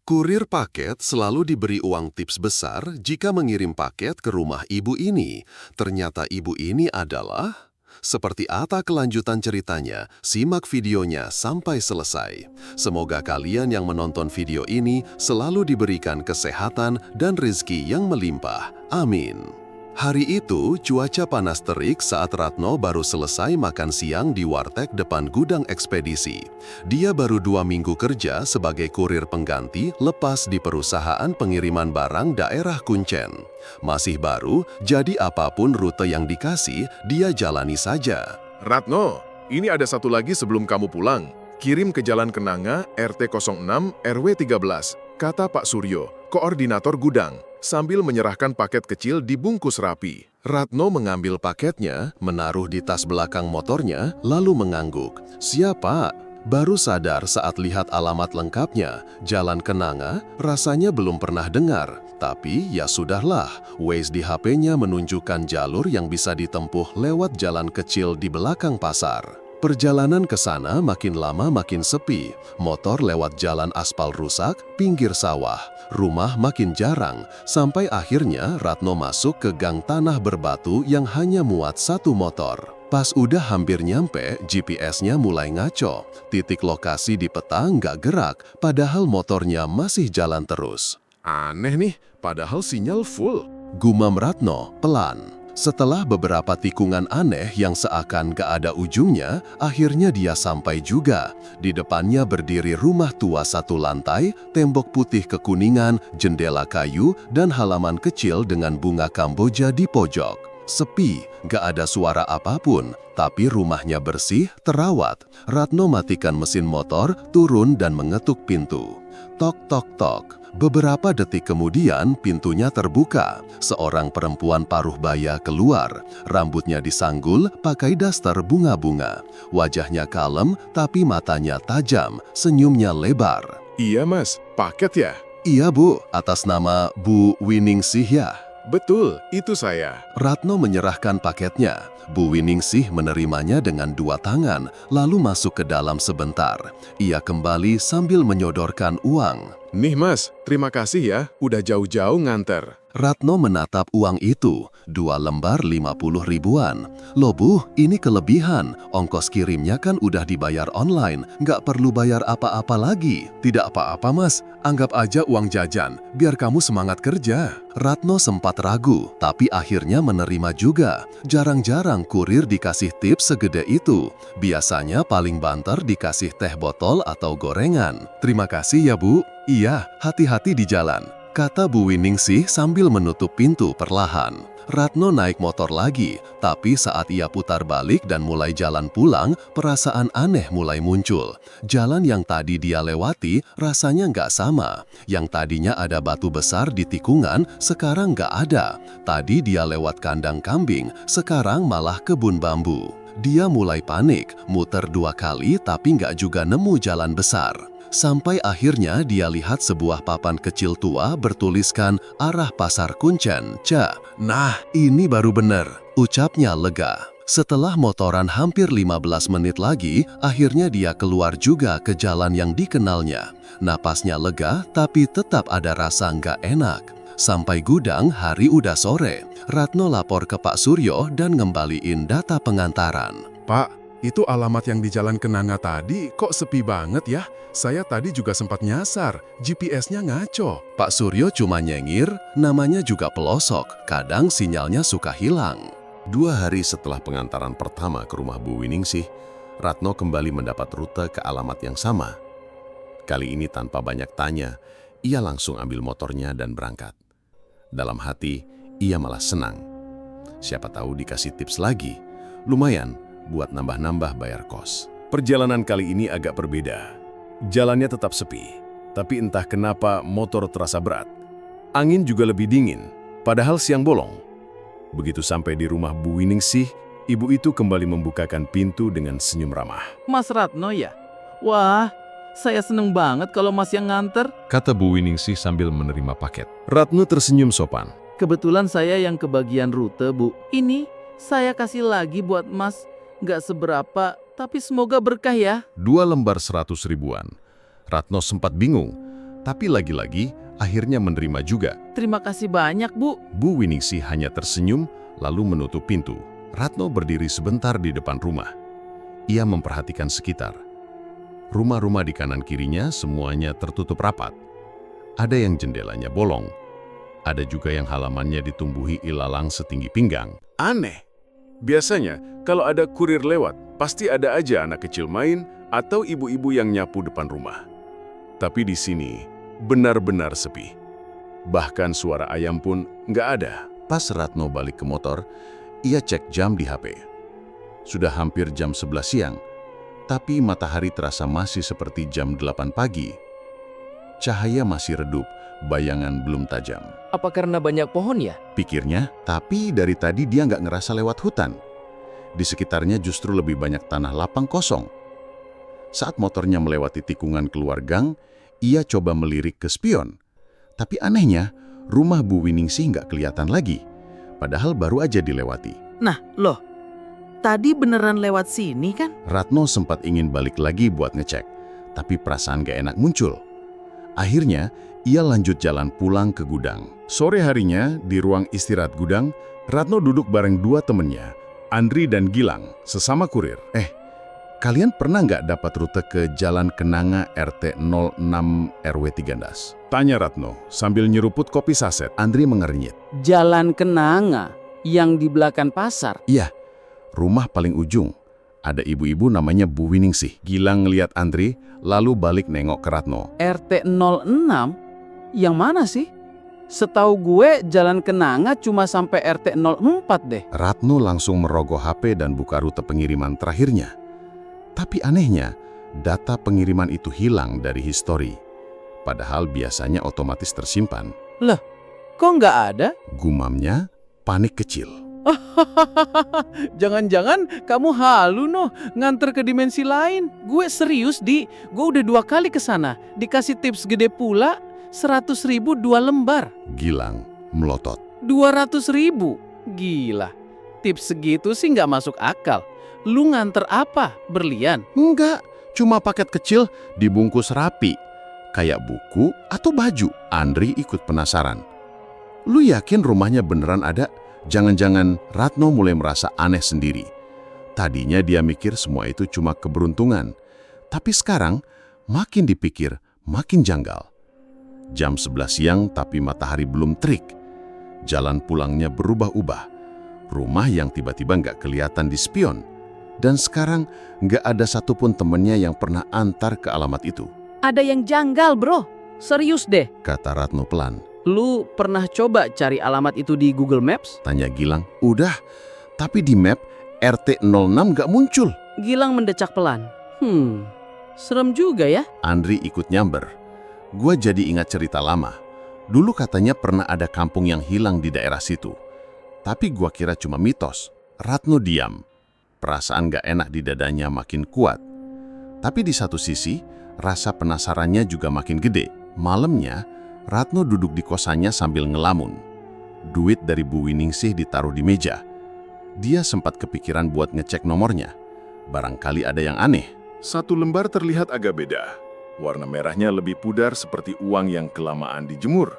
Kurir paket selalu diberi uang tips besar jika mengirim paket ke rumah ibu ini. Ternyata ibu ini adalah... Seperti apa kelanjutan ceritanya? Simak videonya sampai selesai. Semoga kalian yang menonton video ini selalu diberikan kesehatan dan rezeki yang melimpah. Amin. Hari itu, cuaca panas terik saat Ratno baru selesai makan siang di warteg depan gudang ekspedisi. Dia baru 2 minggu kerja sebagai kurir pengganti lepas di perusahaan pengiriman barang daerah Kuncen. Masih baru, jadi apapun rute yang dikasih, dia jalani saja. Ratno, ini ada satu lagi sebelum kamu pulang. Kirim ke Jalan Kenanga, RT 06, RW 13, kata Pak Suryo, koordinator gudang, sambil menyerahkan paket kecil dibungkus rapi. Ratno mengambil paketnya, menaruh di tas belakang motornya, lalu mengangguk. Siapa? Baru sadar saat lihat alamat lengkapnya, Jalan Kenanga, rasanya belum pernah dengar. Tapi ya sudahlah, Waze di HP-nya menunjukkan jalur yang bisa ditempuh lewat jalan kecil di belakang pasar. Perjalanan ke sana makin lama makin sepi, motor lewat jalan aspal rusak, pinggir sawah, rumah makin jarang, sampai akhirnya Ratno masuk ke gang tanah berbatu yang hanya muat 1 motor. Pas udah hampir nyampe, GPS-nya mulai ngaco. Titik lokasi di peta nggak gerak, padahal motornya masih jalan terus. Aneh nih, padahal sinyal full. Gumam Ratno pelan. Setelah beberapa tikungan aneh yang seakan gak ada ujungnya, akhirnya dia sampai juga. Di depannya berdiri rumah tua 1 lantai, tembok putih kekuningan, jendela kayu, dan halaman kecil dengan bunga kamboja di pojok. Sepi, gak ada suara apapun, tapi rumahnya bersih, terawat. Ratno matikan mesin motor, turun dan mengetuk pintu. Tok tok tok. Beberapa detik kemudian pintunya terbuka. Seorang perempuan paruh baya keluar. Rambutnya disanggul pakai daster bunga-bunga. Wajahnya kalem tapi matanya tajam, senyumnya lebar. Iya mas, paket ya? Iya Bu, atas nama Bu Winingsih ya? Betul, itu saya. Ratno menyerahkan paketnya. Bu Winingsih menerimanya dengan 2 tangan, lalu masuk ke dalam sebentar. Ia kembali sambil menyodorkan uang. Nih mas, terima kasih ya, udah jauh-jauh nganter. Ratno menatap uang itu, 2 lembar 50 ribuan. Loh Bu, ini kelebihan. Ongkos kirimnya kan udah dibayar online, nggak perlu bayar apa-apa lagi. Tidak apa-apa Mas, anggap aja uang jajan, biar kamu semangat kerja. Ratno sempat ragu, tapi akhirnya menerima juga. Jarang-jarang kurir dikasih tips segede itu. Biasanya paling banter dikasih teh botol atau gorengan. Terima kasih ya Bu. Iya, hati-hati di jalan, kata Bu Winingsih sambil menutup pintu perlahan. Ratno naik motor lagi, tapi saat ia putar balik dan mulai jalan pulang, perasaan aneh mulai muncul. Jalan yang tadi dia lewati rasanya nggak sama. Yang tadinya ada batu besar di tikungan, sekarang nggak ada. Tadi dia lewat kandang kambing, sekarang malah kebun bambu. Dia mulai panik, muter 2 kali tapi nggak juga nemu jalan besar. Sampai akhirnya dia lihat sebuah papan kecil tua bertuliskan arah pasar Kuncen, Ca. Nah, ini baru bener, ucapnya lega. Setelah motoran hampir 15 menit lagi, akhirnya dia keluar juga ke jalan yang dikenalnya. Napasnya lega, tapi tetap ada rasa nggak enak. Sampai gudang, hari udah sore. Ratno lapor ke Pak Suryo dan ngembaliin data pengantaran. Pak, itu alamat yang di Jalan Kenanga tadi kok sepi banget ya? Saya tadi juga sempat nyasar, GPS-nya ngaco. Pak Suryo cuma nyengir, namanya juga pelosok, kadang sinyalnya suka hilang. 2 hari setelah pengantaran pertama ke rumah Bu Winingsih, Ratno kembali mendapat rute ke alamat yang sama. Kali ini tanpa banyak tanya, ia langsung ambil motornya dan berangkat. Dalam hati, ia malah senang. Siapa tahu dikasih tips lagi, lumayan buat nambah-nambah bayar kos. Perjalanan kali ini agak berbeda. Jalannya tetap sepi, tapi entah kenapa motor terasa berat. Angin juga lebih dingin, padahal siang bolong. Begitu sampai di rumah Bu Winingsih, ibu itu kembali membukakan pintu dengan senyum ramah. Mas Ratno ya? Wah, saya seneng banget kalau Mas yang nganter. Kata Bu Winingsih sambil menerima paket. Ratno tersenyum sopan. Kebetulan saya yang kebagian rute, Bu. Ini saya kasih lagi buat Mas. Nggak seberapa, tapi semoga berkah ya. 2 lembar 100 ribuan. Ratno sempat bingung. Tapi lagi-lagi, akhirnya menerima juga. Terima kasih banyak, Bu. Bu Winingsih hanya tersenyum, lalu menutup pintu. Ratno berdiri sebentar di depan rumah. Ia memperhatikan sekitar. Rumah-rumah di kanan kirinya semuanya tertutup rapat. Ada yang jendelanya bolong. Ada juga yang halamannya ditumbuhi ilalang setinggi pinggang. Aneh. Biasanya, kalau ada kurir lewat, pasti ada aja anak kecil main atau ibu-ibu yang nyapu depan rumah. Tapi di sini, benar-benar sepi. Bahkan suara ayam pun nggak ada. Pas Ratno balik ke motor, ia cek jam di HP. Sudah hampir jam 11 siang, tapi matahari terasa masih seperti jam 8 pagi. Cahaya masih redup, bayangan belum tajam. Apa karena banyak pohon ya? Pikirnya, tapi dari tadi dia nggak ngerasa lewat hutan. Di sekitarnya justru lebih banyak tanah lapang kosong. Saat motornya melewati tikungan keluar gang, ia coba melirik ke spion. Tapi anehnya, rumah Bu Winingsih nggak kelihatan lagi, padahal baru aja dilewati. Nah, loh, tadi beneran lewat sini kan? Ratno sempat ingin balik lagi buat ngecek, tapi perasaan gak enak muncul. Akhirnya, ia lanjut jalan pulang ke gudang. Sore harinya, di ruang istirahat gudang, Ratno duduk bareng dua temennya, Andri dan Gilang, sesama kurir. Kalian pernah nggak dapat rute ke Jalan Kenanga RT 06 RW 13? Tanya Ratno sambil nyeruput kopi saset. Andri mengernyit. Jalan Kenanga yang di belakang pasar. Iya, rumah paling ujung. Ada ibu-ibu namanya Bu Winingsih. Gilang ngeliat Andri, lalu balik nengok ke Ratno. RT 06? Yang mana sih? Setahu gue Jalan Kenanga cuma sampai RT 04 deh. Ratno langsung merogoh HP dan buka rute pengiriman terakhirnya. Tapi anehnya, data pengiriman itu hilang dari histori. Padahal biasanya otomatis tersimpan. Kok nggak ada? Gumamnya panik kecil. Jangan-jangan kamu halu noh, nganter ke dimensi lain. Gue serius gue udah 2 kali ke sana. Dikasih tips gede pula, 100.000 2 lembar. Gilang melotot. 200.000? Gila, tips segitu sih nggak masuk akal. Lu nganter apa? Berlian? Enggak, cuma paket kecil dibungkus rapi. Kayak buku atau baju. Andri ikut penasaran. Lu yakin rumahnya beneran ada? Jangan-jangan Ratno mulai merasa aneh sendiri. Tadinya dia mikir semua itu cuma keberuntungan. Tapi sekarang, makin dipikir, makin janggal. Jam 11 siang tapi matahari belum terik. Jalan pulangnya berubah-ubah. Rumah yang tiba-tiba nggak kelihatan di spion. Dan sekarang nggak ada satupun temennya yang pernah antar ke alamat itu. Ada yang janggal, bro. Serius deh. Kata Ratno pelan. Lu pernah coba cari alamat itu di Google Maps? Tanya Gilang. Udah, tapi di map RT 06 nggak muncul. Gilang mendecak pelan. Serem juga ya. Andri ikut nyamber. Gua jadi ingat cerita lama. Dulu katanya pernah ada kampung yang hilang di daerah situ. Tapi gua kira cuma mitos. Ratno diam. Perasaan gak enak di dadanya makin kuat. Tapi di satu sisi, rasa penasarannya juga makin gede. Malamnya, Ratno duduk di kosannya sambil ngelamun. Duit dari Bu Winingsih ditaruh di meja. Dia sempat kepikiran buat ngecek nomornya. Barangkali ada yang aneh. Satu lembar terlihat agak beda. Warna merahnya lebih pudar seperti uang yang kelamaan dijemur.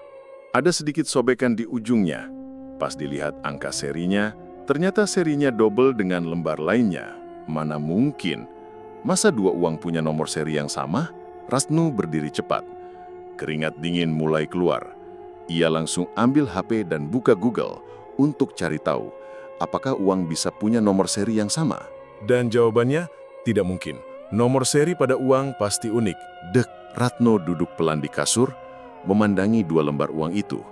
Ada sedikit sobekan di ujungnya. Pas dilihat angka serinya, ternyata serinya double dengan lembar lainnya. Mana mungkin? Masa dua uang punya nomor seri yang sama? Ratno berdiri cepat. Keringat dingin mulai keluar. Ia langsung ambil HP dan buka Google untuk cari tahu apakah uang bisa punya nomor seri yang sama. Dan jawabannya tidak mungkin. Nomor seri pada uang pasti unik. Dek, Ratno duduk pelan di kasur, memandangi dua lembar uang itu.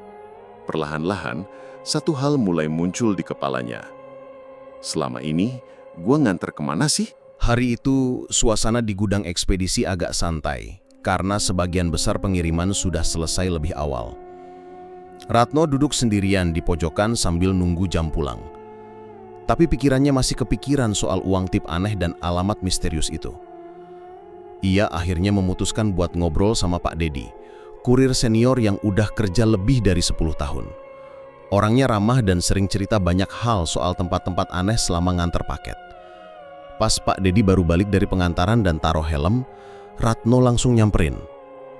Perlahan-lahan, satu hal mulai muncul di kepalanya. Selama ini, gua nganter kemana sih? Hari itu, suasana di gudang ekspedisi agak santai, karena sebagian besar pengiriman sudah selesai lebih awal. Ratno duduk sendirian di pojokan sambil nunggu jam pulang. Tapi pikirannya masih kepikiran soal uang tip aneh dan alamat misterius itu. Ia akhirnya memutuskan buat ngobrol sama Pak Dedi, kurir senior yang udah kerja lebih dari 10 tahun. Orangnya ramah dan sering cerita banyak hal soal tempat-tempat aneh selama nganter paket. Pas Pak Dedi baru balik dari pengantaran dan taruh helm, Ratno langsung nyamperin.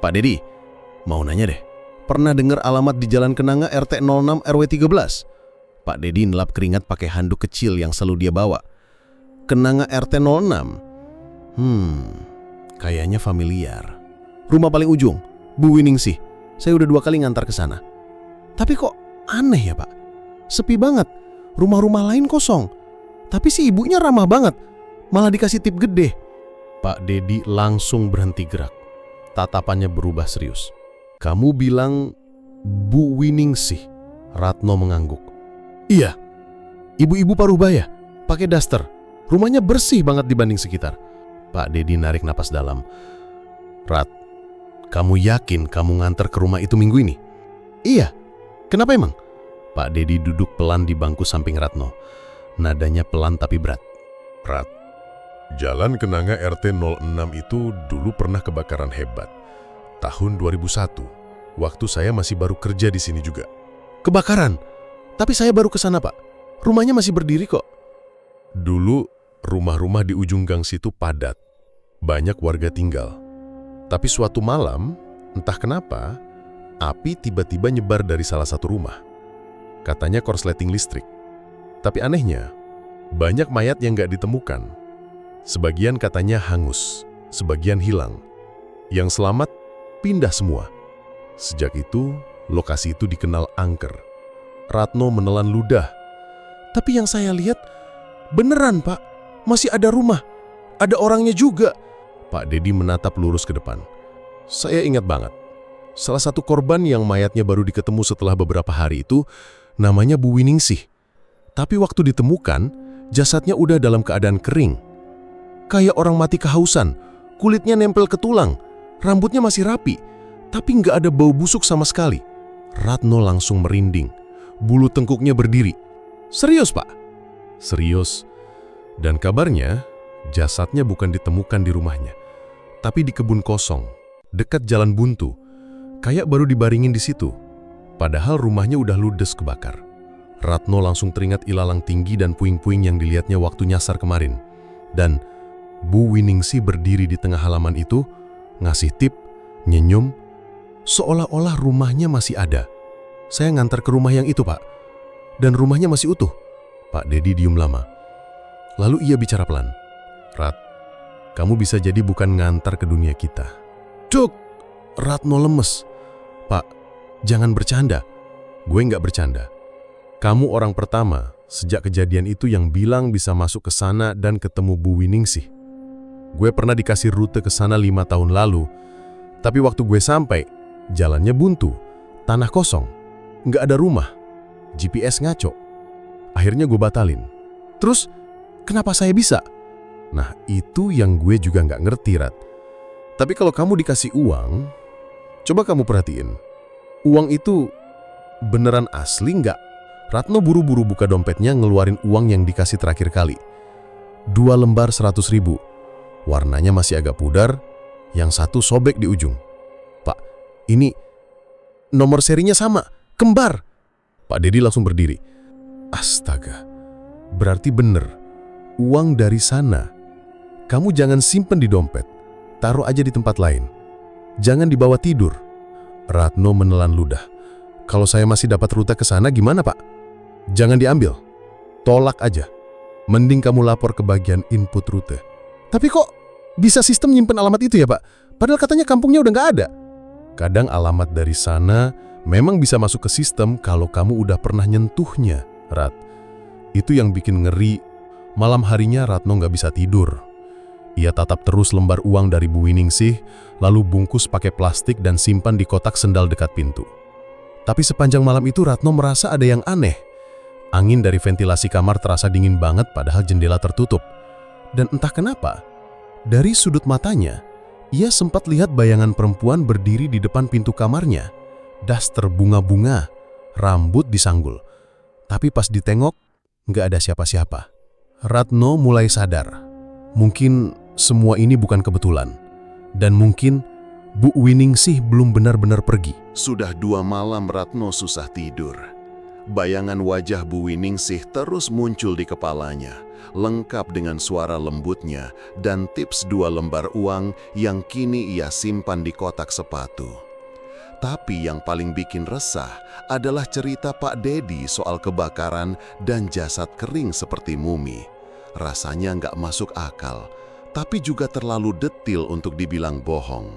"Pak Dedi, Mau nanya deh, pernah dengar alamat di Jalan Kenanga RT 06 RW 13? Pak Dedi nelap keringat pakai handuk kecil yang selalu dia bawa. Kenanga RT 06? Kayaknya familiar. Rumah paling ujung, Bu Winingsih. Saya udah 2 kali ngantar ke sana. Tapi kok aneh ya Pak? Sepi banget, rumah-rumah lain kosong. Tapi si ibunya ramah banget, malah dikasih tip gede. Pak Dedi langsung berhenti gerak. Tatapannya berubah serius. Kamu bilang Bu Winingsih? Ratno mengangguk. Iya, ibu-ibu Parubaya, pakai daster. Rumahnya bersih banget dibanding sekitar. Pak Dedi narik napas dalam. Rat, kamu yakin kamu nganter ke rumah itu minggu ini? Iya, kenapa emang? Pak Dedi duduk pelan di bangku samping Ratno. Nadanya pelan tapi berat. Rat, Jalan Kenanga RT 06 itu dulu pernah kebakaran hebat. Tahun 2001, waktu saya masih baru kerja di sini juga. Kebakaran? Tapi saya baru ke sana, Pak. Rumahnya masih berdiri kok. Dulu, rumah-rumah di ujung gang situ padat. Banyak warga tinggal. Tapi suatu malam, entah kenapa, api tiba-tiba nyebar dari salah satu rumah. Katanya korsleting listrik. Tapi anehnya, banyak mayat yang nggak ditemukan. Sebagian katanya hangus, sebagian hilang. Yang selamat, pindah semua. Sejak itu, lokasi itu dikenal angker. Ratno menelan ludah. Tapi yang saya lihat, beneran Pak. Masih ada rumah. Ada orangnya juga. Pak Dedi menatap lurus ke depan. Saya ingat banget. Salah satu korban yang mayatnya baru diketemu setelah beberapa hari itu, namanya Bu Winingsih. Tapi waktu ditemukan, jasadnya udah dalam keadaan kering. Kayak orang mati kehausan, kulitnya nempel ke tulang, rambutnya masih rapi, tapi nggak ada bau busuk sama sekali. Ratno langsung merinding, bulu tengkuknya berdiri. Serius Pak? Serius. Dan kabarnya, jasadnya bukan ditemukan di rumahnya, tapi di kebun kosong, dekat jalan buntu. Kayak baru dibaringin di situ. Padahal rumahnya udah ludes kebakar. Ratno langsung teringat ilalang tinggi dan puing-puing yang dilihatnya waktu nyasar kemarin. Dan Bu Winingsih berdiri di tengah halaman itu, ngasih tip, nyenyum, seolah-olah rumahnya masih ada. Saya ngantar ke rumah yang itu, Pak. Dan rumahnya masih utuh. Pak Dedi diem lama. Lalu ia bicara pelan. Rat, kamu bisa jadi bukan ngantar ke dunia kita. Cuk! Ratno lemes. Pak, jangan bercanda. Gue nggak bercanda. Kamu orang pertama sejak kejadian itu yang bilang bisa masuk ke sana dan ketemu Bu Winingsih. Gue pernah dikasih rute ke sana 5 tahun lalu, tapi waktu gue sampai, jalannya buntu, tanah kosong, nggak ada rumah, GPS ngaco. Akhirnya gue batalin. Terus, kenapa saya bisa? Nah, itu yang gue juga nggak ngerti, Rat. Tapi kalau kamu dikasih uang, coba kamu perhatiin. Uang itu beneran asli nggak? Ratno buru-buru buka dompetnya ngeluarin uang yang dikasih terakhir kali. 2 lembar 100.000. Warnanya masih agak pudar, yang satu sobek di ujung. Pak, ini nomor serinya sama, kembar. Pak Dedi langsung berdiri. Astaga, berarti bener. Uang dari sana. Kamu jangan simpen di dompet, taruh aja di tempat lain. Jangan dibawa tidur. Ratno menelan ludah. Kalau saya masih dapat rute ke sana gimana, Pak? Jangan diambil. Tolak aja. Mending kamu lapor ke bagian input rute. Tapi kok bisa sistem nyimpen alamat itu ya, Pak? Padahal katanya kampungnya udah nggak ada. Kadang alamat dari sana memang bisa masuk ke sistem kalau kamu udah pernah nyentuhnya, Rat. Itu yang bikin ngeri. Malam harinya Ratno nggak bisa tidur. Ia tatap terus lembar uang dari Bu Winingsih, lalu bungkus pakai plastik dan simpan di kotak sendal dekat pintu. Tapi sepanjang malam itu Ratno merasa ada yang aneh. Angin dari ventilasi kamar terasa dingin banget padahal jendela tertutup. Dan entah kenapa, dari sudut matanya, ia sempat lihat bayangan perempuan berdiri di depan pintu kamarnya. Daster bunga-bunga, rambut disanggul. Tapi pas ditengok, nggak ada siapa-siapa. Ratno mulai sadar. Mungkin semua ini bukan kebetulan. Dan mungkin Bu Winingsih belum benar-benar pergi. Sudah 2 malam Ratno susah tidur. Bayangan wajah Bu Winingsih terus muncul di kepalanya, lengkap dengan suara lembutnya dan tips 2 lembar uang yang kini ia simpan di kotak sepatu. Tapi yang paling bikin resah adalah cerita Pak Dedi soal kebakaran dan jasad kering seperti mumi. Rasanya nggak masuk akal, tapi juga terlalu detil untuk dibilang bohong.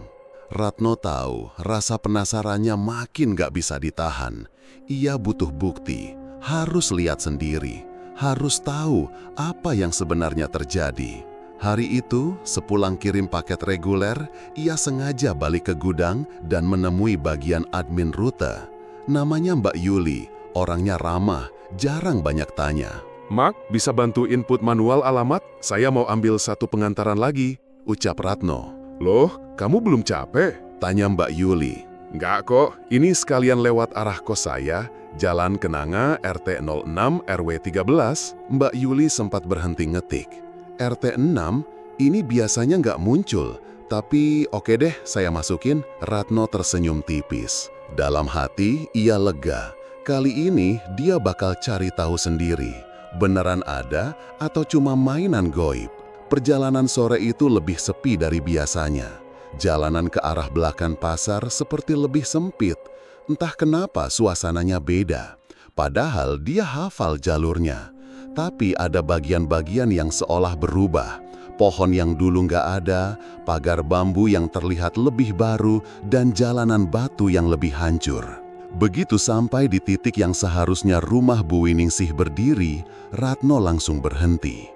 Ratno tahu rasa penasarannya makin nggak bisa ditahan. Ia butuh bukti, harus lihat sendiri, harus tahu apa yang sebenarnya terjadi. Hari itu, sepulang kirim paket reguler, ia sengaja balik ke gudang dan menemui bagian admin rute. Namanya Mbak Yuli, orangnya ramah, jarang banyak tanya. Mak, bisa bantu input manual alamat? Saya mau ambil satu pengantaran lagi, Ucap Ratno. Loh, kamu belum capek? Tanya Mbak Yuli. Enggak kok, ini sekalian lewat arah kos saya, Jalan Kenanga RT 06 RW 13. Mbak Yuli sempat berhenti ngetik. RT 6 ini biasanya nggak muncul, tapi oke deh saya masukin. Ratno tersenyum tipis. Dalam hati ia lega. Kali ini dia bakal cari tahu sendiri. Beneran ada atau cuma mainan goib? Perjalanan sore itu lebih sepi dari biasanya. Jalanan ke arah belakang pasar seperti lebih sempit. Entah kenapa suasananya beda. Padahal dia hafal jalurnya. Tapi ada bagian-bagian yang seolah berubah. Pohon yang dulu nggak ada, pagar bambu yang terlihat lebih baru, dan jalanan batu yang lebih hancur. Begitu sampai di titik yang seharusnya rumah Bu Winingsih berdiri, Ratno langsung berhenti.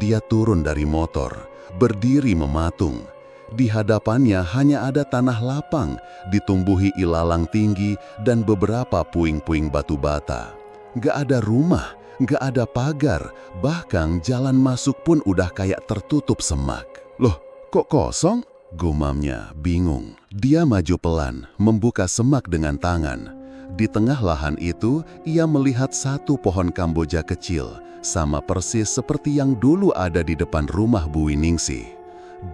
Dia turun dari motor, berdiri mematung. Di hadapannya hanya ada tanah lapang, ditumbuhi ilalang tinggi dan beberapa puing-puing batu bata. Nggak ada rumah, nggak ada pagar, bahkan jalan masuk pun udah kayak tertutup semak. Loh, kok kosong? Gumamnya bingung. Dia maju pelan, membuka semak dengan tangan. Di tengah lahan itu, ia melihat satu pohon Kamboja kecil, sama persis seperti yang dulu ada di depan rumah Bu Winingsih.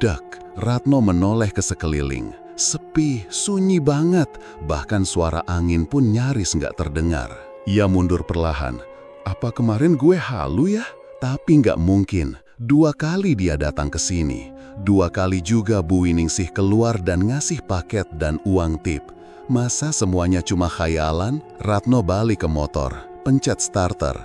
Dak, Ratno menoleh ke sekeliling. Sepi, sunyi banget, bahkan suara angin pun nyaris nggak terdengar. Ia mundur perlahan. Apa kemarin gue halu ya? Tapi nggak mungkin. 2 kali dia datang ke sini. 2 kali juga Bu Winingsih keluar dan ngasih paket dan uang tip. Masa semuanya cuma khayalan? Ratno balik ke motor, pencet starter.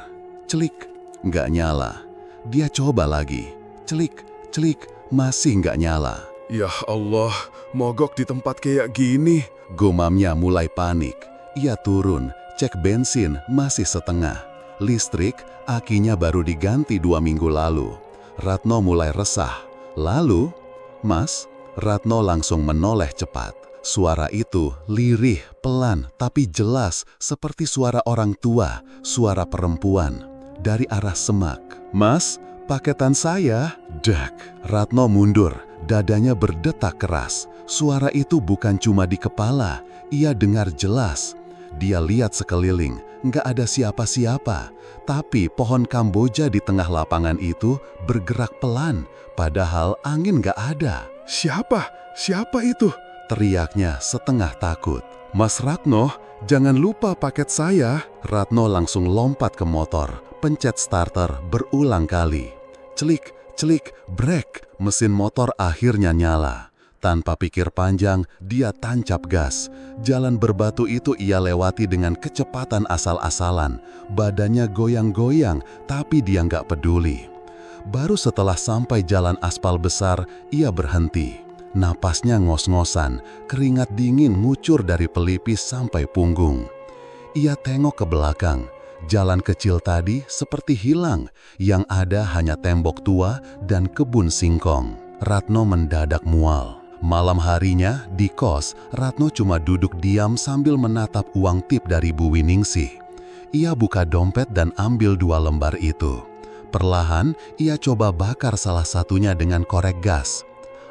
Celik, nggak nyala. Dia coba lagi. Celik, celik, masih nggak nyala. Ya Allah, mogok di tempat kayak gini. Gumamnya mulai panik. Ia turun, cek bensin masih setengah. Listrik, akinya baru diganti 2 minggu lalu. Ratno mulai resah. Lalu, Mas, Ratno langsung menoleh cepat. Suara itu lirih, pelan, tapi jelas seperti suara orang tua, suara perempuan. Dari arah semak. Mas, paketan saya. Dak, Ratno mundur, dadanya berdetak keras. Suara itu bukan cuma di kepala, ia dengar jelas. Dia lihat sekeliling, nggak ada siapa-siapa. Tapi pohon Kamboja di tengah lapangan itu bergerak pelan, padahal angin nggak ada. Siapa? Siapa itu? Teriaknya setengah takut. Mas Ratno, jangan lupa paket saya. Ratno langsung lompat ke motor, pencet starter berulang kali. Celik, celik, brek. Mesin motor akhirnya nyala. Tanpa pikir panjang, dia tancap gas. Jalan berbatu itu ia lewati dengan kecepatan asal-asalan. Badannya goyang-goyang, tapi dia nggak peduli. Baru setelah sampai jalan aspal besar, ia berhenti. Napasnya ngos-ngosan, keringat dingin ngucur dari pelipis sampai punggung. Ia tengok ke belakang. Jalan kecil tadi seperti hilang, yang ada hanya tembok tua dan kebun singkong. Ratno mendadak mual. Malam harinya, di kos, Ratno cuma duduk diam sambil menatap uang tip dari Bu Winingsih. Ia buka dompet dan ambil 2 lembar itu. Perlahan, ia coba bakar salah satunya dengan korek gas.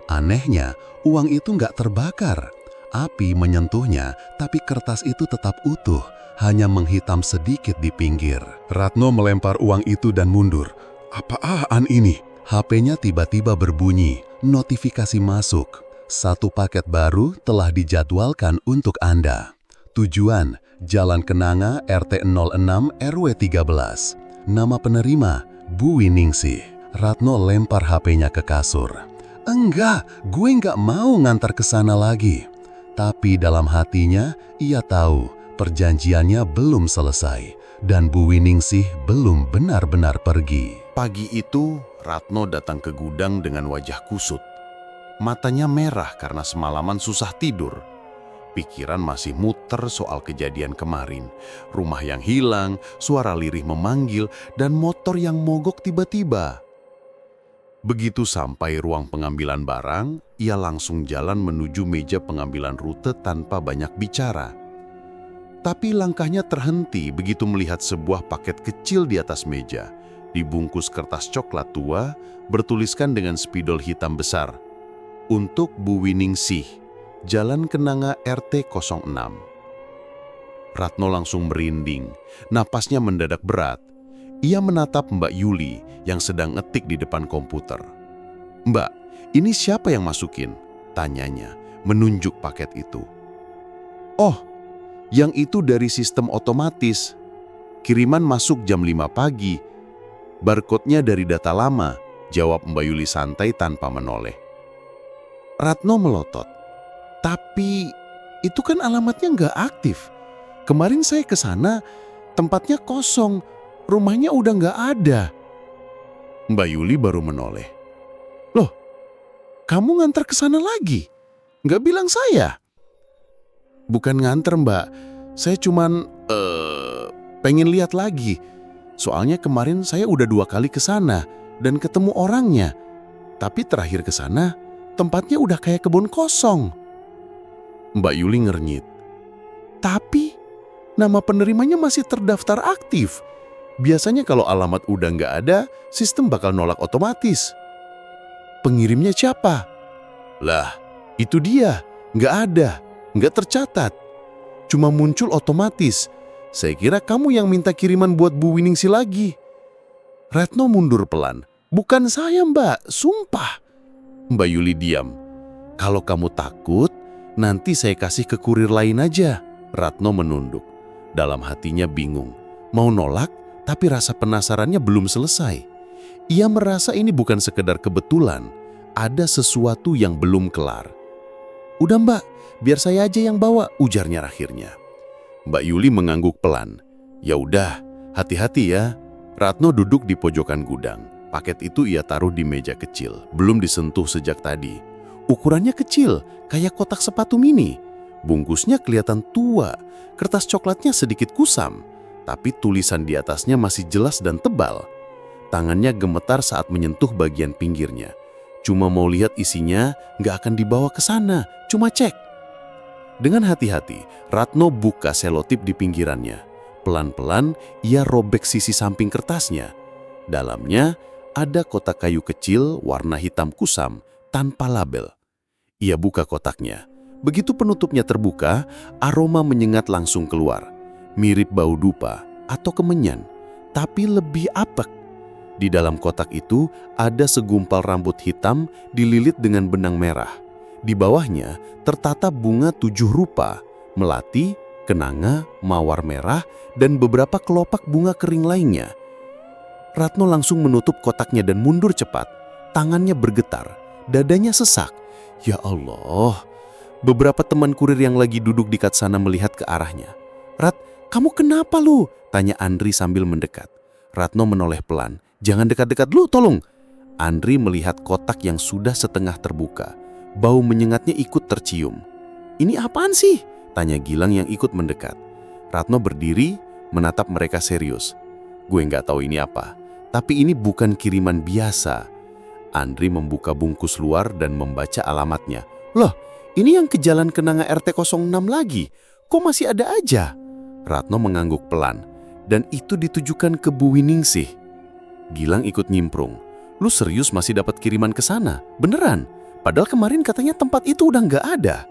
Anehnya, uang itu nggak terbakar. Api menyentuhnya, tapi kertas itu tetap utuh, hanya menghitam sedikit di pinggir. Ratno melempar uang itu dan mundur. Apaan ini? HP-nya tiba-tiba berbunyi, notifikasi masuk. 1 paket baru telah dijadwalkan untuk Anda. Tujuan, Jalan Kenanga RT 06 RW 13. Nama penerima, Bu Winingsih. Ratno lempar HP-nya ke kasur. Enggak, gue nggak mau ngantar ke sana lagi. Tapi dalam hatinya, ia tahu perjanjiannya belum selesai dan Bu Winingsih belum benar-benar pergi. Pagi itu, Ratno datang ke gudang dengan wajah kusut. Matanya merah karena semalaman susah tidur. Pikiran masih muter soal kejadian kemarin. Rumah yang hilang, suara lirih memanggil, dan motor yang mogok tiba-tiba. Begitu sampai ruang pengambilan barang, ia langsung jalan menuju meja pengambilan rute tanpa banyak bicara. Tapi langkahnya terhenti begitu melihat sebuah paket kecil di atas meja, dibungkus kertas coklat tua, bertuliskan dengan spidol hitam besar. Untuk Bu Winingsih, Jalan Kenanga RT 06. Ratno langsung merinding, napasnya mendadak berat. Ia menatap Mbak Yuli yang sedang ngetik di depan komputer. "Mbak, ini siapa yang masukin?" tanyanya, menunjuk paket itu. "Oh, yang itu dari sistem otomatis. Kiriman masuk jam 5 pagi. Barcode-nya dari data lama," jawab Mbak Yuli santai tanpa menoleh. Ratno melotot. "Tapi itu kan alamatnya nggak aktif. Kemarin saya ke sana, tempatnya kosong, rumahnya udah nggak ada." Mbak Yuli baru menoleh. "Loh, kamu nganter ke sana lagi? Nggak bilang saya?" "Bukan nganter, Mbak. Saya cuman pengen lihat lagi. Soalnya kemarin saya udah 2 kali ke sana dan ketemu orangnya. Tapi terakhir ke sana, tempatnya udah kayak kebun kosong." Mbak Yuli ngernyit. "Tapi nama penerimanya masih terdaftar aktif. Biasanya kalau alamat udah nggak ada, sistem bakal nolak otomatis." "Pengirimnya siapa?" "Lah, itu dia. Nggak ada, nggak tercatat. Cuma muncul otomatis. Saya kira kamu yang minta kiriman buat Bu Winingsih lagi." Ratno mundur pelan. "Bukan saya, Mbak, sumpah." Mbak Yuli diam. "Kalau kamu takut, nanti saya kasih ke kurir lain aja." Ratno menunduk. Dalam hatinya bingung. Mau nolak, tapi rasa penasarannya belum selesai. Ia merasa ini bukan sekedar kebetulan. Ada sesuatu yang belum kelar. "Udah, Mbak, biar saya aja yang bawa," ujarnya akhirnya. Mbak Yuli mengangguk pelan. "Ya udah, hati-hati ya." Ratno duduk di pojokan gudang. Paket itu ia taruh di meja kecil, belum disentuh sejak tadi. Ukurannya kecil, kayak kotak sepatu mini. Bungkusnya kelihatan tua, kertas coklatnya sedikit kusam, tapi tulisan di atasnya masih jelas dan tebal. Tangannya gemetar saat menyentuh bagian pinggirnya. Cuma mau lihat isinya, nggak akan dibawa ke sana, cuma cek. Dengan hati-hati, Ratno buka selotip di pinggirannya. Pelan-pelan, ia robek sisi samping kertasnya. Dalamnya, ada kotak kayu kecil warna hitam kusam, tanpa label. Ia buka kotaknya. Begitu penutupnya terbuka, aroma menyengat langsung keluar. Mirip bau dupa atau kemenyan, tapi lebih apek. Di dalam kotak itu ada segumpal rambut hitam dililit dengan benang merah. Di bawahnya tertata bunga 7 rupa, melati, kenanga, mawar merah, dan beberapa kelopak bunga kering lainnya. Ratno langsung menutup kotaknya dan mundur cepat. Tangannya bergetar. Dadanya sesak. Ya Allah, beberapa teman kurir yang lagi duduk dekat sana melihat ke arahnya. "Rat, kamu kenapa lu?" tanya Andri sambil mendekat. Ratno menoleh pelan. "Jangan dekat-dekat lu, tolong." Andri melihat kotak yang sudah setengah terbuka. Bau menyengatnya ikut tercium. "Ini apaan sih?" tanya Gilang yang ikut mendekat. Ratno berdiri, menatap mereka serius. "Gue nggak tahu ini apa, tapi ini bukan kiriman biasa." Andri membuka bungkus luar dan membaca alamatnya. "Loh, ini yang ke Jalan Kenanga RT 06 lagi. Kok masih ada aja?" Ratno mengangguk pelan. "Dan itu ditujukan ke Bu Winingsih." Gilang ikut nyimprung. "Lu serius masih dapat kiriman ke sana? Beneran? Padahal kemarin katanya tempat itu udah nggak ada."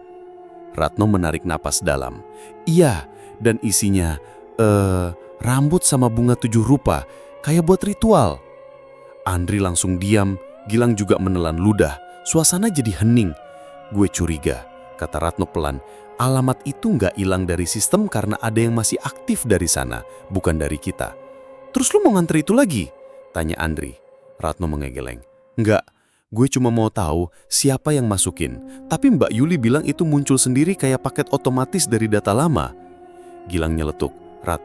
Ratno menarik napas dalam. "Iya, dan isinya, rambut sama bunga 7 rupa, kayak buat ritual." Andri langsung diam. Gilang juga menelan ludah. Suasana jadi hening. "Gue curiga," kata Ratno pelan. "Alamat itu nggak hilang dari sistem karena ada yang masih aktif dari sana, bukan dari kita." "Terus lu mau nganter itu lagi?" tanya Andri. Ratno mengegeleng. "Nggak, Gue cuma mau tahu siapa yang masukin. Tapi Mbak Yuli bilang itu muncul sendiri kayak paket otomatis dari data lama. Gilang nyeletuk, Rat,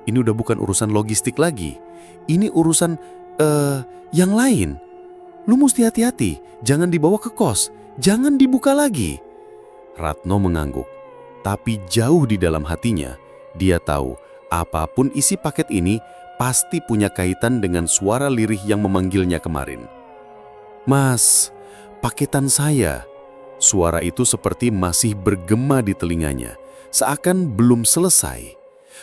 ini udah bukan urusan logistik lagi. Ini urusan, yang lain. Lu mesti hati-hati, jangan dibawa ke kos, jangan dibuka lagi. Ratno mengangguk, tapi jauh di dalam hatinya, dia tahu apapun isi paket ini pasti punya kaitan dengan suara lirih yang memanggilnya kemarin. Mas, paketan saya. Suara itu seperti masih bergema di telinganya, seakan belum selesai.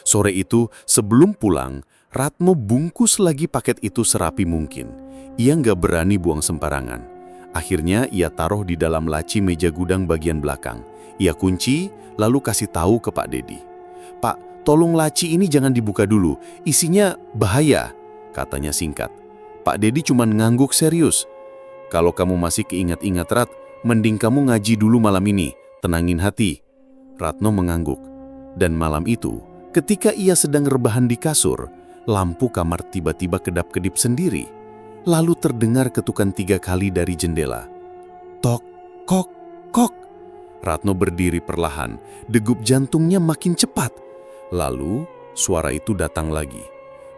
Sore itu, sebelum pulang, Ratno bungkus lagi paket itu serapi mungkin. Ia nggak berani buang sembarangan. Akhirnya ia taruh di dalam laci meja gudang bagian belakang. Ia kunci, lalu kasih tahu ke Pak Dedi. Pak, tolong laci ini jangan dibuka dulu, isinya bahaya, katanya singkat. Pak Dedi cuma ngangguk serius. Kalau kamu masih keingat-ingat Rat, mending kamu ngaji dulu malam ini, tenangin hati. Ratno mengangguk. Dan malam itu, ketika ia sedang rebahan di kasur, lampu kamar tiba-tiba kedap-kedip sendiri. Lalu terdengar ketukan 3 kali dari jendela. Tok, kok, kok. Ratno berdiri perlahan, degup jantungnya makin cepat. Lalu, suara itu datang lagi.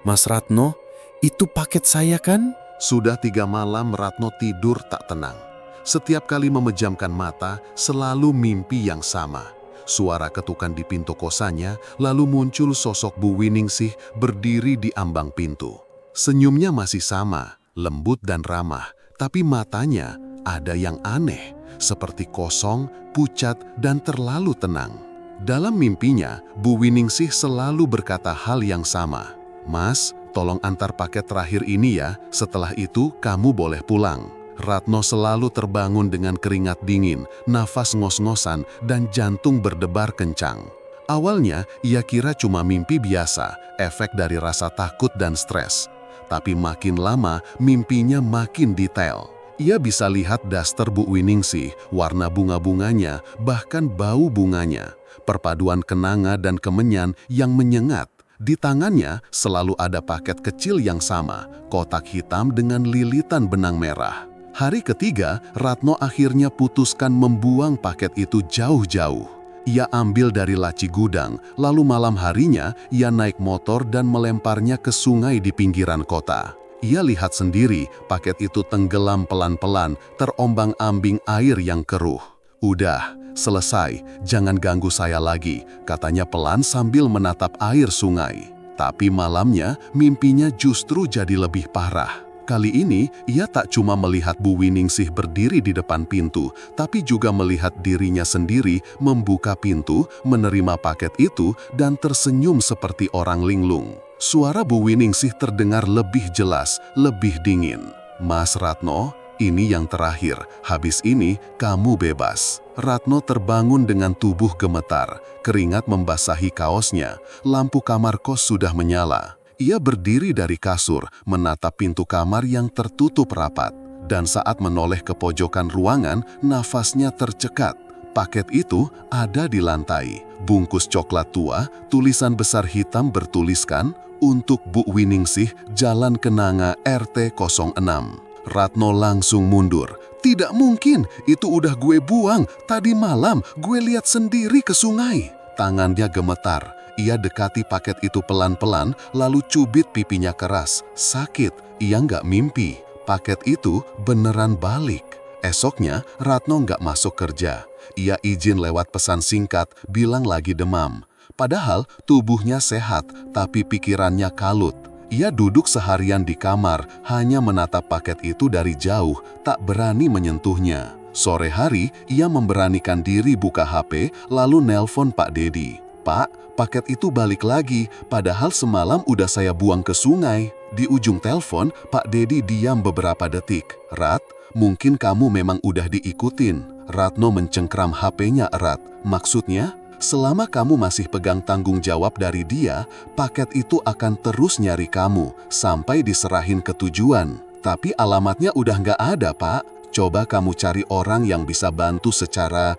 Mas Ratno, itu paket saya kan? Sudah 3 malam Ratno tidur tak tenang. Setiap kali memejamkan mata, selalu mimpi yang sama. Suara ketukan di pintu kosannya, lalu muncul sosok Bu Winingsih berdiri di ambang pintu. Senyumnya masih sama, lembut dan ramah, tapi matanya ada yang aneh, seperti kosong, pucat, dan terlalu tenang. Dalam mimpinya, Bu Winingsih selalu berkata hal yang sama. Mas, tolong antar paket terakhir ini ya, setelah itu kamu boleh pulang. Ratno selalu terbangun dengan keringat dingin, nafas ngos-ngosan, dan jantung berdebar kencang. Awalnya, ia kira cuma mimpi biasa, efek dari rasa takut dan stres. Tapi makin lama, mimpinya makin detail. Ia bisa lihat daster Bu Winingsih, warna bunga-bunganya, bahkan bau bunganya. Perpaduan kenanga dan kemenyan yang menyengat. Di tangannya selalu ada paket kecil yang sama, kotak hitam dengan lilitan benang merah. Hari ketiga, Ratno akhirnya putuskan membuang paket itu jauh-jauh. Ia ambil dari laci gudang, lalu malam harinya ia naik motor dan melemparnya ke sungai di pinggiran kota. Ia lihat sendiri paket itu tenggelam pelan-pelan, terombang-ambing air yang keruh. Udah, selesai, jangan ganggu saya lagi, katanya pelan sambil menatap air sungai. Tapi malamnya, mimpinya justru jadi lebih parah. Kali ini, ia tak cuma melihat Bu Winingsih berdiri di depan pintu, tapi juga melihat dirinya sendiri membuka pintu, menerima paket itu, dan tersenyum seperti orang linglung. Suara Bu Winingsih terdengar lebih jelas, lebih dingin. Mas Ratno, ini yang terakhir, habis ini kamu bebas. Ratno terbangun dengan tubuh gemetar, keringat membasahi kaosnya, lampu kamar kos sudah menyala. Ia berdiri dari kasur, menatap pintu kamar yang tertutup rapat. Dan saat menoleh ke pojokan ruangan, nafasnya tercekat. Paket itu ada di lantai. Bungkus coklat tua, tulisan besar hitam bertuliskan, untuk Bu Winingsih, Jalan Kenanga RT 06. Ratno langsung mundur. Tidak mungkin, itu udah gue buang. Tadi malam gue lihat sendiri ke sungai. Tangannya gemetar. Ia dekati paket itu pelan-pelan, lalu cubit pipinya keras. Sakit, ia nggak mimpi. Paket itu beneran balik. Esoknya, Ratno nggak masuk kerja. Ia izin lewat pesan singkat, bilang lagi demam. Padahal tubuhnya sehat, tapi pikirannya kalut. Ia duduk seharian di kamar, hanya menatap paket itu dari jauh, tak berani menyentuhnya. Sore hari, ia memberanikan diri buka HP, lalu nelpon Pak Dedi. Pak, paket itu balik lagi, padahal semalam udah saya buang ke sungai. Di ujung telepon, Pak Dedi diam beberapa detik. Rat, mungkin kamu memang udah diikutin. Ratno mencengkram HP-nya erat. Maksudnya? Selama kamu masih pegang tanggung jawab dari dia, paket itu akan terus nyari kamu, sampai diserahin ke tujuan. Tapi alamatnya udah nggak ada, Pak. Coba kamu cari orang yang bisa bantu secara,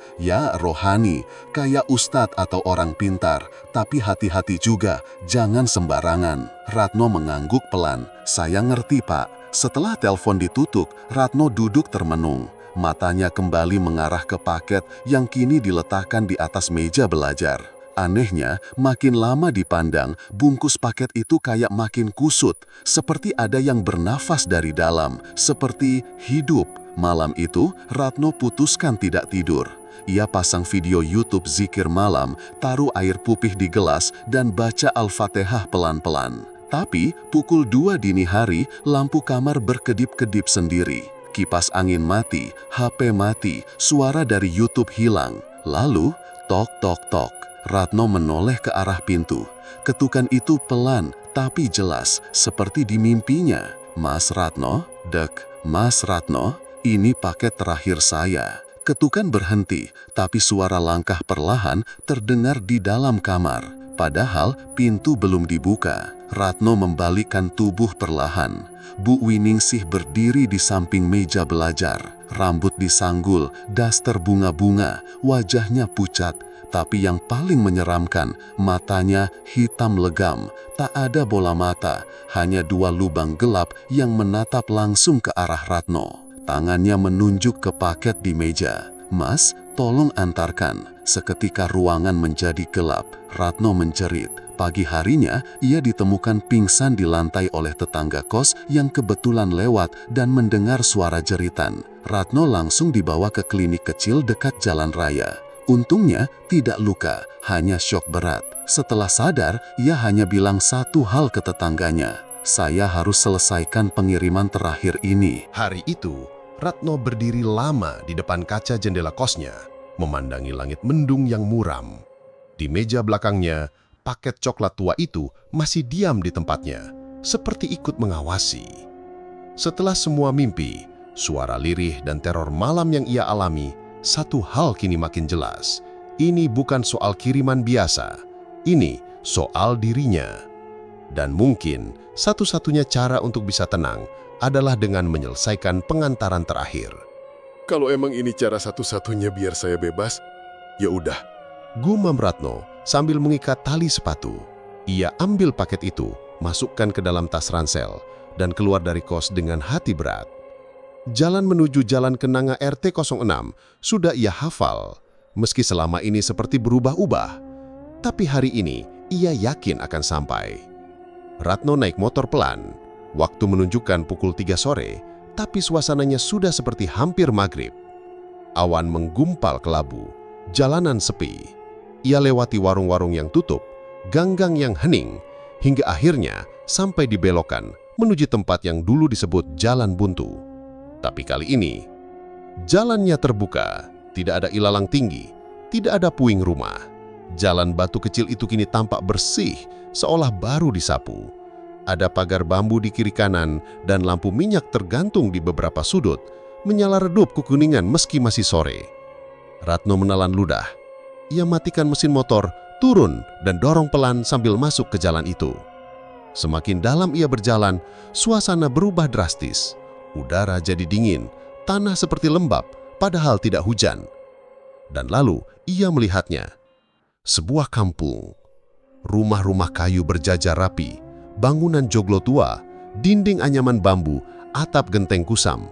rohani, kayak ustadz atau orang pintar. Tapi hati-hati juga, jangan sembarangan. Ratno mengangguk pelan. Saya ngerti, Pak. Setelah telepon ditutup, Ratno duduk termenung. Matanya kembali mengarah ke paket yang kini diletakkan di atas meja belajar. Anehnya, makin lama dipandang, bungkus paket itu kayak makin kusut, seperti ada yang bernafas dari dalam, seperti hidup. Malam itu, Ratno putuskan tidak tidur. Ia pasang video YouTube zikir malam, taruh air putih di gelas, dan baca Al-Fatihah pelan-pelan. Tapi, pukul 2 dini hari, lampu kamar berkedip-kedip sendiri. Kipas angin mati, HP mati, suara dari YouTube hilang. Lalu, tok tok tok. Ratno menoleh ke arah pintu. Ketukan itu pelan, tapi jelas, seperti di mimpinya. Mas Ratno, dek, Mas Ratno, ini paket terakhir saya. Ketukan berhenti, tapi suara langkah perlahan terdengar di dalam kamar. Padahal pintu belum dibuka. Ratno membalikkan tubuh perlahan. Bu Winingsih berdiri di samping meja belajar. Rambut disanggul, daster bunga-bunga, wajahnya pucat. Tapi yang paling menyeramkan, matanya hitam legam. Tak ada bola mata, hanya 2 lubang gelap yang menatap langsung ke arah Ratno. Tangannya menunjuk ke paket di meja. Mas, tolong antarkan. Seketika ruangan menjadi gelap. Ratno menjerit. Pagi harinya, ia ditemukan pingsan di lantai oleh tetangga kos yang kebetulan lewat dan mendengar suara jeritan. Ratno langsung dibawa ke klinik kecil dekat jalan raya. Untungnya tidak luka, hanya syok berat. Setelah sadar, ia hanya bilang satu hal ke tetangganya. Saya harus selesaikan pengiriman terakhir ini. Hari itu, Ratno berdiri lama di depan kaca jendela kosnya, memandangi langit mendung yang muram. Di meja belakangnya, paket coklat tua itu masih diam di tempatnya, seperti ikut mengawasi. Setelah semua mimpi, suara lirih dan teror malam yang ia alami, satu hal kini makin jelas. Ini bukan soal kiriman biasa, ini soal dirinya. Dan mungkin satu-satunya cara untuk bisa tenang adalah dengan menyelesaikan pengantaran terakhir. Kalau emang ini cara satu-satunya biar saya bebas, ya udah. Gumam Ratno sambil mengikat tali sepatu. Ia ambil paket itu, masukkan ke dalam tas ransel, dan keluar dari kos dengan hati berat. Jalan menuju Jalan Kenanga RT 06 sudah ia hafal, meski selama ini seperti berubah-ubah. Tapi hari ini ia yakin akan sampai. Ratno naik motor pelan. Waktu menunjukkan pukul 3 sore, tapi suasananya sudah seperti hampir maghrib. Awan menggumpal kelabu, jalanan sepi. Ia lewati warung-warung yang tutup, gang-gang yang hening, hingga akhirnya sampai di belokan menuju tempat yang dulu disebut Jalan Buntu. Tapi kali ini, jalannya terbuka, tidak ada ilalang tinggi, tidak ada puing rumah. Jalan batu kecil itu kini tampak bersih, seolah baru disapu. Ada pagar bambu di kiri kanan dan lampu minyak tergantung di beberapa sudut, menyala redup kekuningan meski masih sore. Ratno menelan ludah. Ia matikan mesin motor, turun dan dorong pelan sambil masuk ke jalan itu. Semakin dalam ia berjalan, suasana berubah drastis. Udara jadi dingin, tanah seperti lembab, padahal tidak hujan. Dan lalu ia melihatnya. Sebuah kampung. Rumah-rumah kayu berjajar rapi, bangunan joglo tua, dinding anyaman bambu, atap genteng kusam.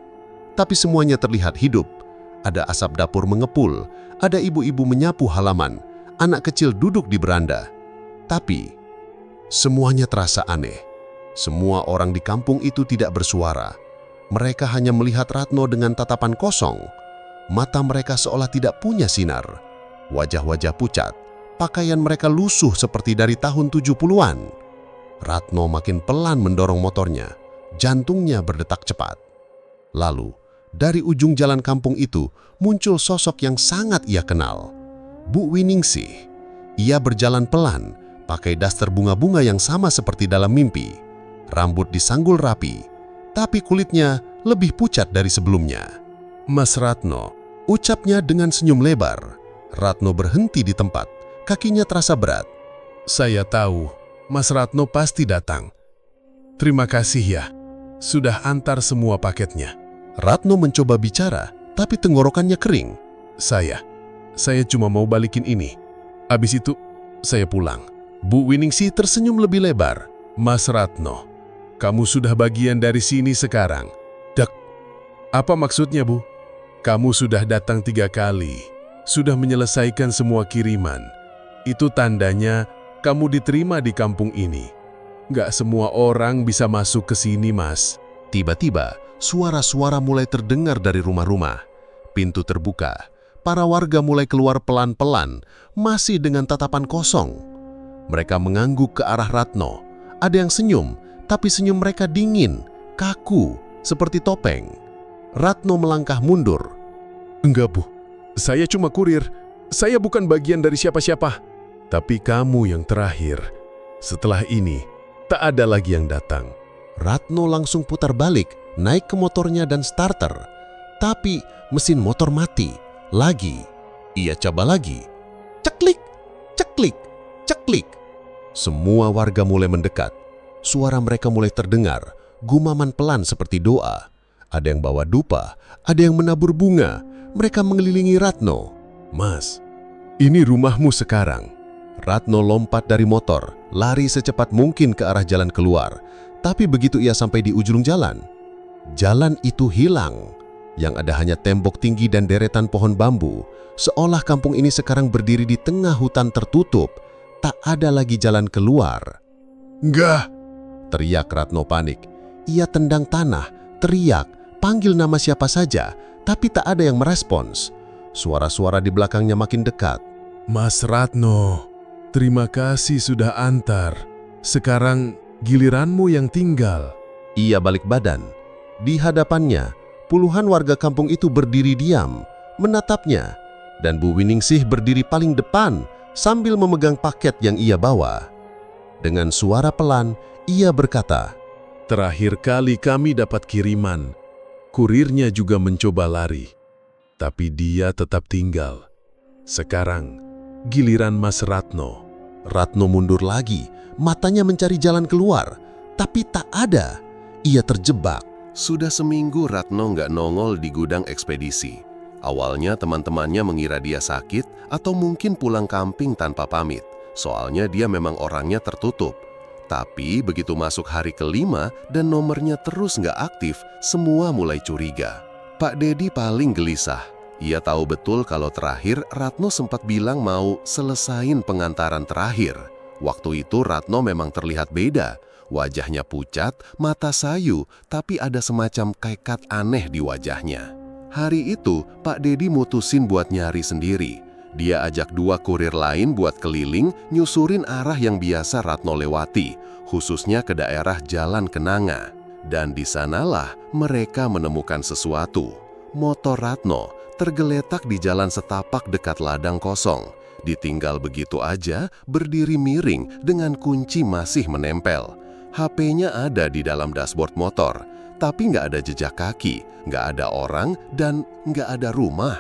Tapi semuanya terlihat hidup. Ada asap dapur mengepul, ada ibu-ibu menyapu halaman, anak kecil duduk di beranda. Tapi semuanya terasa aneh. Semua orang di kampung itu tidak bersuara. Mereka hanya melihat Ratno dengan tatapan kosong. Mata mereka seolah tidak punya sinar. Wajah-wajah pucat, pakaian mereka lusuh seperti dari tahun 70-an. Ratno makin pelan mendorong motornya. Jantungnya berdetak cepat. Lalu, dari ujung jalan kampung itu muncul sosok yang sangat ia kenal. Bu Winingsih. Ia berjalan pelan, pakai daster bunga-bunga yang sama seperti dalam mimpi. Rambut disanggul rapi, tapi kulitnya lebih pucat dari sebelumnya. Mas Ratno, ucapnya dengan senyum lebar. Ratno berhenti di tempat, kakinya terasa berat. Saya tahu, Mas Ratno pasti datang. Terima kasih ya, sudah antar semua paketnya. Ratno mencoba bicara, tapi tenggorokannya kering. Saya cuma mau balikin ini. Habis itu, saya pulang. Bu Winingsih tersenyum lebih lebar. Mas Ratno, Kamu sudah bagian dari sini sekarang. Dek. Apa maksudnya, Bu? Kamu sudah datang 3 kali. Sudah menyelesaikan semua kiriman. Itu tandanya kamu diterima di kampung ini. Nggak semua orang bisa masuk ke sini, Mas. Tiba-tiba, suara-suara mulai terdengar dari rumah-rumah. Pintu terbuka. Para warga mulai keluar pelan-pelan, masih dengan tatapan kosong. Mereka mengangguk ke arah Ratno. Ada yang senyum, tapi senyum mereka dingin, kaku, seperti topeng. Ratno melangkah mundur. Enggak, Bu. Saya cuma kurir. Saya bukan bagian dari siapa-siapa. Tapi kamu yang terakhir. Setelah ini, tak ada lagi yang datang. Ratno langsung putar balik, naik ke motornya dan starter. Tapi mesin motor mati. Lagi. Ia coba lagi. Ceklik, ceklik, ceklik. Semua warga mulai mendekat. Suara mereka mulai terdengar, gumaman pelan seperti doa. Ada yang bawa dupa, ada yang menabur bunga. Mereka mengelilingi Ratno. Mas, ini rumahmu sekarang. Ratno lompat dari motor, lari secepat mungkin ke arah jalan keluar. Tapi begitu ia sampai di ujung jalan, jalan itu hilang. Yang ada hanya tembok tinggi dan deretan pohon bambu. Seolah kampung ini sekarang berdiri di tengah hutan tertutup. Tak ada lagi jalan keluar. Enggak! Teriak Ratno panik. Ia tendang tanah, teriak, panggil nama siapa saja, tapi tak ada yang merespons. Suara-suara di belakangnya makin dekat. Mas Ratno, terima kasih sudah antar. Sekarang giliranmu yang tinggal. Ia balik badan. Di hadapannya, puluhan warga kampung itu berdiri diam, menatapnya. Dan Bu Winingsih berdiri paling depan sambil memegang paket yang ia bawa. Dengan suara pelan, ia berkata, Terakhir kali kami dapat kiriman. Kurirnya juga mencoba lari. Tapi dia tetap tinggal. Sekarang, giliran Mas Ratno. Ratno mundur lagi, matanya mencari jalan keluar. Tapi tak ada. Ia terjebak. Sudah seminggu Ratno nggak nongol di gudang ekspedisi. Awalnya teman-temannya mengira dia sakit atau mungkin pulang kamping tanpa pamit. Soalnya dia memang orangnya tertutup. Tapi begitu masuk hari kelima dan nomornya terus nggak aktif, semua mulai curiga. Pak Dedi paling gelisah. Ia tahu betul kalau terakhir Ratno sempat bilang mau selesain pengantaran terakhir. Waktu itu Ratno memang terlihat beda. Wajahnya pucat, mata sayu, tapi ada semacam kekat aneh di wajahnya. Hari itu, Pak Dedi mutusin buat nyari sendiri. Dia ajak 2 kurir lain buat keliling, nyusurin arah yang biasa Ratno lewati, khususnya ke daerah Jalan Kenanga. Dan di sanalah mereka menemukan sesuatu. Motor Ratno tergeletak di jalan setapak dekat ladang kosong. Ditinggal begitu aja, berdiri miring dengan kunci masih menempel. HP-nya ada di dalam dashboard motor, tapi nggak ada jejak kaki, nggak ada orang, dan nggak ada rumah.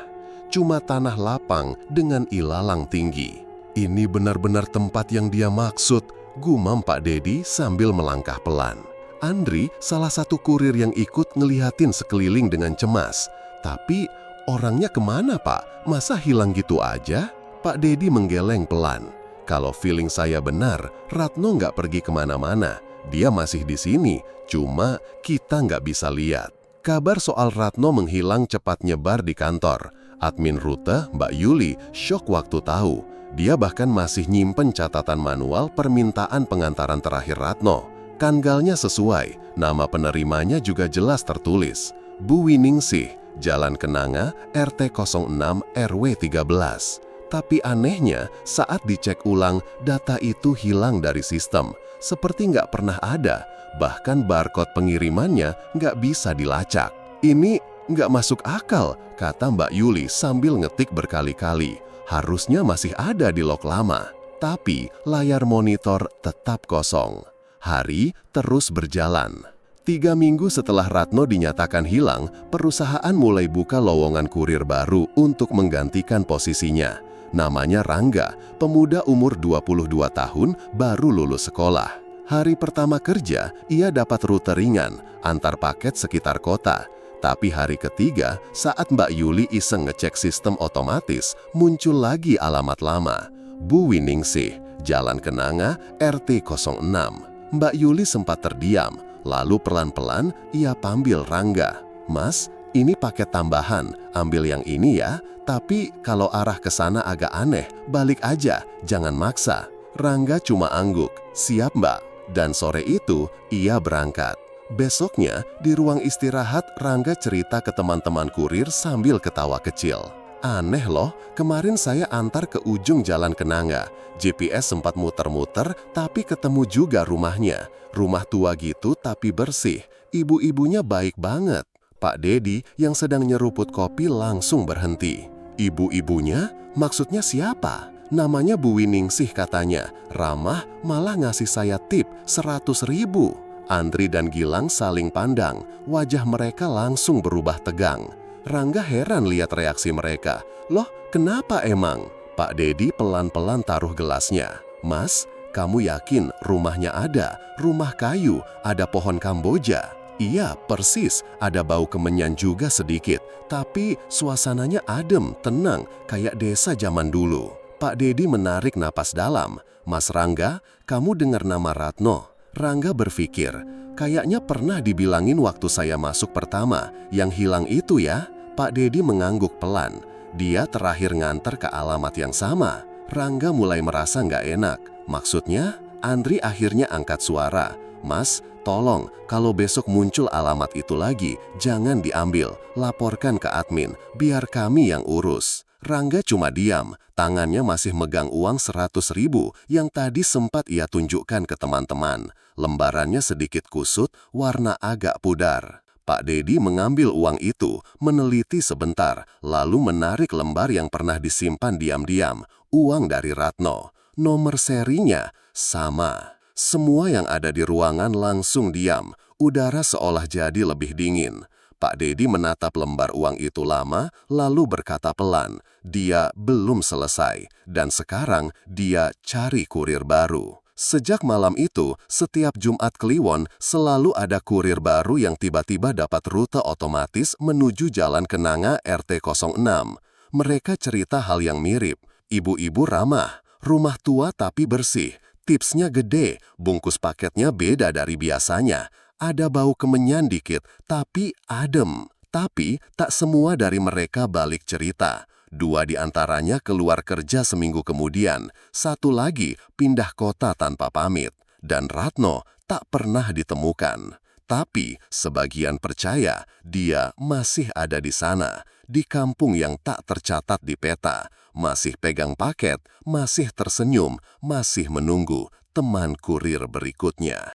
Cuma tanah lapang dengan ilalang tinggi. Ini benar-benar tempat yang dia maksud, gumam Pak Dedi sambil melangkah pelan. Andri, salah satu kurir yang ikut ngelihatin sekeliling dengan cemas. Tapi orangnya kemana, Pak? Masa hilang gitu aja? Pak Dedi menggeleng pelan. Kalau feeling saya benar, Ratno nggak pergi kemana-mana. Dia masih di sini, cuma kita nggak bisa lihat. Kabar soal Ratno menghilang cepat nyebar di kantor. Admin rute, Mbak Yuli, syok waktu tahu. Dia bahkan masih nyimpen catatan manual permintaan pengantaran terakhir Ratno. Kangalnya sesuai, nama penerimanya juga jelas tertulis. Bu Winingsih, Jalan Kenanga, RT 06 RW 13. Tapi anehnya, saat dicek ulang, data itu hilang dari sistem. Seperti nggak pernah ada, bahkan barcode pengirimannya nggak bisa dilacak. Ini nggak masuk akal, kata Mbak Yuli sambil ngetik berkali-kali. Harusnya masih ada di log lama, tapi layar monitor tetap kosong. Hari terus berjalan. 3 minggu setelah Ratno dinyatakan hilang, perusahaan mulai buka lowongan kurir baru untuk menggantikan posisinya. Namanya Rangga, pemuda umur 22 tahun baru lulus sekolah. Hari pertama kerja, ia dapat rute ringan, antar paket sekitar kota. Tapi hari ketiga, saat Mbak Yuli iseng ngecek sistem otomatis, muncul lagi alamat lama. Bu Winingsih, Jalan Kenanga, RT 06. Mbak Yuli sempat terdiam, Lalu pelan-pelan ia panggil Rangga. "Mas, ini paket tambahan, ambil yang ini ya. Tapi kalau arah ke sana agak aneh, balik aja, jangan maksa." Rangga cuma angguk, "Siap mbak." Dan sore itu ia berangkat. Besoknya di ruang istirahat Rangga cerita ke teman-teman kurir sambil ketawa kecil. "Aneh loh, kemarin saya antar ke ujung Jalan Kenanga. GPS sempat muter-muter tapi ketemu juga rumahnya. Rumah tua gitu tapi bersih. Ibu-ibunya baik banget." Pak Dedi yang sedang nyeruput kopi langsung berhenti. "Ibu-ibunya? Maksudnya siapa?" "Namanya Bu Winingsih katanya. Ramah, malah ngasih saya tip 100.000. Andri dan Gilang saling pandang. Wajah mereka langsung berubah tegang. Rangga heran lihat reaksi mereka. "Loh, kenapa emang?" Pak Dedi pelan-pelan taruh gelasnya. "Mas, kamu yakin rumahnya ada? Rumah kayu, ada pohon Kamboja." "Iya, persis. Ada bau kemenyan juga sedikit. Tapi suasananya adem, tenang, kayak desa zaman dulu." Pak Dedi menarik napas dalam. "Mas Rangga, kamu dengar nama Ratno?" Rangga berpikir, "Kayaknya pernah dibilangin waktu saya masuk pertama, yang hilang itu ya." Pak Dedi mengangguk pelan. Dia terakhir nganter ke alamat yang sama. Rangga mulai merasa nggak enak. "Maksudnya?" Andri akhirnya angkat suara. "Mas, tolong, kalau besok muncul alamat itu lagi, jangan diambil. Laporkan ke admin, biar kami yang urus." Rangga cuma diam, tangannya masih megang uang 100.000 yang tadi sempat ia tunjukkan ke teman-teman. Lembarannya sedikit kusut, warna agak pudar. Pak Dedi mengambil uang itu, meneliti sebentar, lalu menarik lembar yang pernah disimpan diam-diam, uang dari Ratno. Nomor serinya sama. Semua yang ada di ruangan langsung diam, udara seolah jadi lebih dingin. Pak Dedi menatap lembar uang itu lama, lalu berkata pelan, dia belum selesai, dan sekarang dia cari kurir baru. Sejak malam itu, setiap Jumat Kliwon selalu ada kurir baru yang tiba-tiba dapat rute otomatis menuju Jalan Kenanga RT 06. Mereka cerita hal yang mirip. Ibu-ibu ramah, rumah tua tapi bersih, tipsnya gede, bungkus paketnya beda dari biasanya. Ada bau kemenyan dikit, tapi adem. Tapi tak semua dari mereka balik cerita. 2 di antaranya keluar kerja seminggu kemudian. 1 lagi pindah kota tanpa pamit. Dan Ratno tak pernah ditemukan. Tapi sebagian percaya dia masih ada di sana. Di kampung yang tak tercatat di peta. Masih pegang paket, masih tersenyum, masih menunggu teman kurir berikutnya.